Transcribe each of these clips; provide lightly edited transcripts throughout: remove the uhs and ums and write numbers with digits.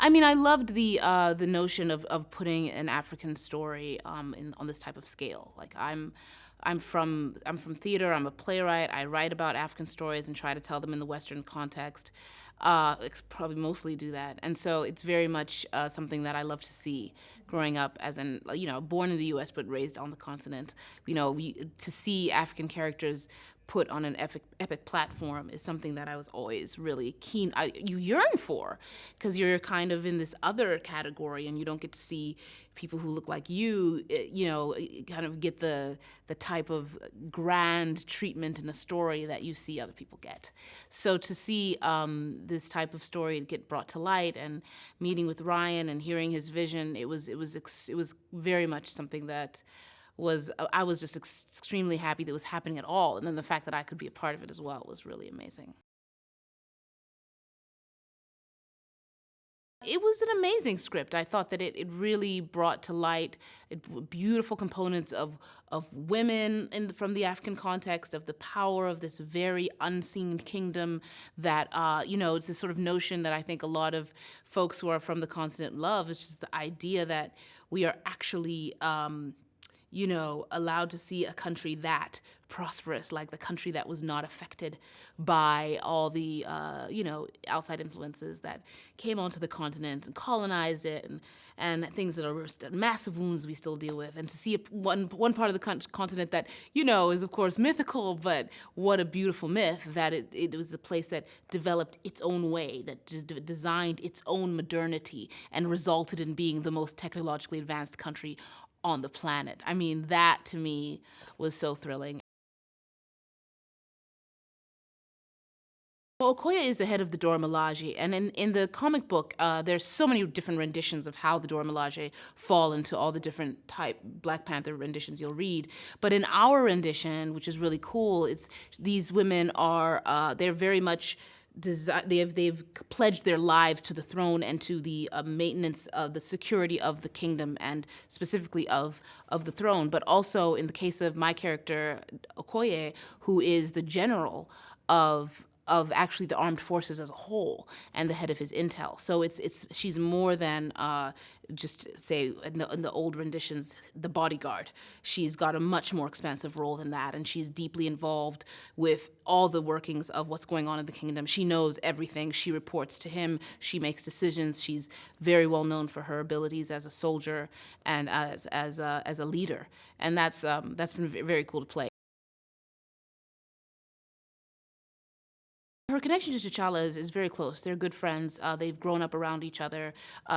I mean, I loved the notion of putting an African story on this type of scale. Like I'm from theater. I'm a playwright. I write about African stories and try to tell them in the Western context. Probably mostly do that, and so it's very much something that I love to see. Growing up as born in the U.S. but raised on the continent, to see African characters put on an epic platform is something that I was always really keen. You yearn for, because you're kind of in this other category, and you don't get to see people who look like you. Kind of get the type of grand treatment in a story that you see other people get. So to see this type of story get brought to light, and meeting with Ryan and hearing his vision, it was very much something that I was just extremely happy that it was happening at all, and then the fact that I could be a part of it as well was really amazing. It was an amazing script. I thought that it really brought to light beautiful components of women from the African context, of the power of this very unseen kingdom that, it's this sort of notion that I think a lot of folks who are from the continent love, which is the idea that we are actually allowed to see a country that prosperous, like the country that was not affected by all the, outside influences that came onto the continent and colonized it, and things that are massive wounds we still deal with. And to see one part of the continent that, is of course mythical, but what a beautiful myth that it was a place that developed its own way, that designed its own modernity and resulted in being the most technologically advanced country on the planet. I mean, that to me was so thrilling. Well, Okoye is the head of the Dora Milaje, and in the comic book, there's so many different renditions of how the Dora Milaje fall into all the different type Black Panther renditions you'll read. But in our rendition, which is really cool, it's these women are they're very much they've pledged their lives to the throne and to the maintenance of the security of the kingdom, and specifically of the throne. But also in the case of my character Okoye, who is the general of actually the armed forces as a whole and the head of his intel. So she's more than just say in the old renditions, the bodyguard. She's got a much more expansive role than that, and she's deeply involved with all the workings of what's going on in the kingdom. She knows everything. She reports to him. She makes decisions. She's very well known for her abilities as a soldier and as a leader, and that's been very cool to play. Her connection to T'Challa is very close. They're good friends. They've grown up around each other.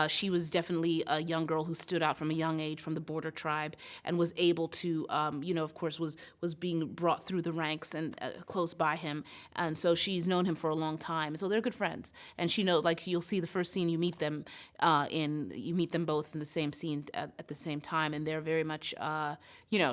She was definitely a young girl who stood out from a young age from the border tribe and was able to, of course, was being brought through the ranks and close by him. And so she's known him for a long time. So they're good friends. And she knows, like, you'll see the first scene you meet them you meet them both in the same scene at the same time, and they're very much,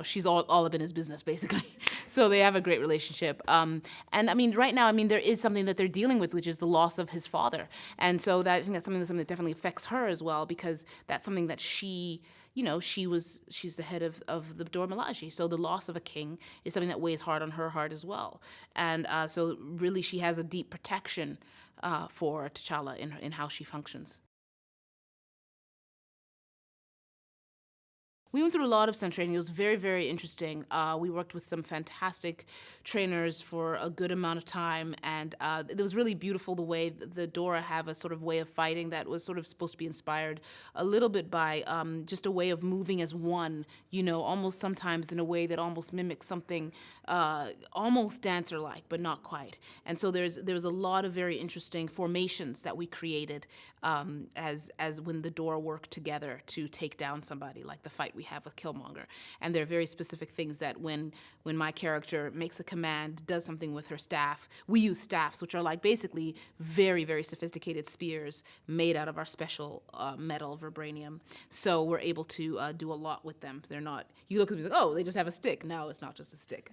she's all up in his business basically. So they have a great relationship. And I mean, right now, there is something that they're dealing with, which is the loss of his father. And so I think that's something that definitely affects her as well, because that's something that she's the head of the Dora Milaje. So the loss of a king is something that weighs hard on her heart as well. And so really she has a deep protection for T'Challa in how she functions. We went through a lot of stunt training. It was very, very interesting. We worked with some fantastic trainers for a good amount of time, and it was really beautiful the way the Dora have a sort of way of fighting that was sort of supposed to be inspired a little bit by just a way of moving as one, almost sometimes in a way that almost mimics something almost dancer-like, but not quite. And so there was a lot of very interesting formations that we created as when the Dora work together to take down somebody, like the fight we have with Killmonger. And there are very specific things that when my character makes a command, does something with her staff, we use staffs, which are like basically very, very sophisticated spears made out of our special metal, vibranium. So we're able to do a lot with them. They're not, you look at them like, oh, they just have a stick. No, it's not just a stick,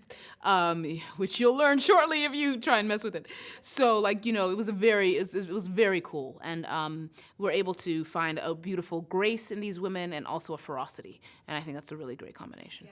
which you'll learn shortly if you try and mess with it. So it was it was very cool. And we're able to find a beautiful grace in these women and also a ferocity. And I think that's a really great combination.